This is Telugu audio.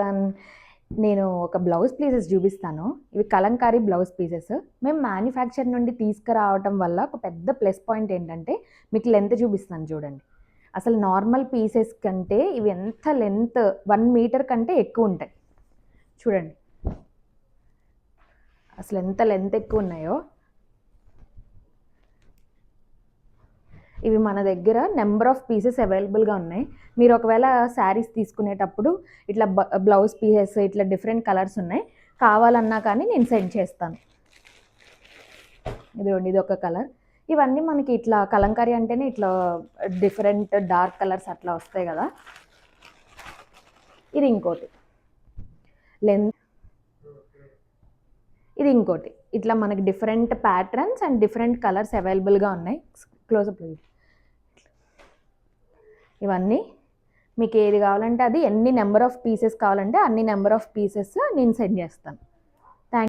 వన్ నేను ఒక బ్లౌజ్ పీసెస్ చూపిస్తాను. ఇవి కలంకారీ బ్లౌజ్ పీసెస్. మేము మ్యానుఫ్యాక్చర్ నుండి తీసుకురావటం వల్ల ఒక పెద్ద ప్లస్ పాయింట్ ఏంటంటే మీకు లెంత్ చూపిస్తాను చూడండి. అసలు నార్మల్ పీసెస్ కంటే ఇవి ఎంత లెంత్ 1 మీటర్ కంటే ఎక్కువ ఉంటాయి. చూడండి అసలు ఎంత లెంత్ ఎక్కువ ఉన్నాయో. ఇవి మన దగ్గర నెంబర్ ఆఫ్ పీసెస్ అవైలబుల్గా ఉన్నాయి. మీరు ఒకవేళ శారీస్ తీసుకునేటప్పుడు ఇట్లా బ్లౌజ్ పీసెస్ ఇట్లా డిఫరెంట్ కలర్స్ ఉన్నాయి, కావాలన్నా కానీ నేను సెండ్ చేస్తాను. ఇదిగోండి ఇది ఒక కలర్. ఇవన్నీ మనకి ఇట్లా కలంకారీ అంటేనే ఇట్లా డిఫరెంట్ డార్క్ కలర్స్ అట్లా వస్తాయి కదా. ఇది ఇంకోటి లెంత్, ఇది ఇంకోటి ఇట్లా మనకి different patterns and different colours అవైలబుల్గా ఉన్నాయి. క్లోజప్. ఇవన్నీ మీకు ఏది కావాలంటే అది, ఎన్ని నెంబర్ ఆఫ్ పీసెస్ కావాలంటే అన్ని నెంబర్ ఆఫ్ పీసెస్ నేను సెండ్ చేస్తాను.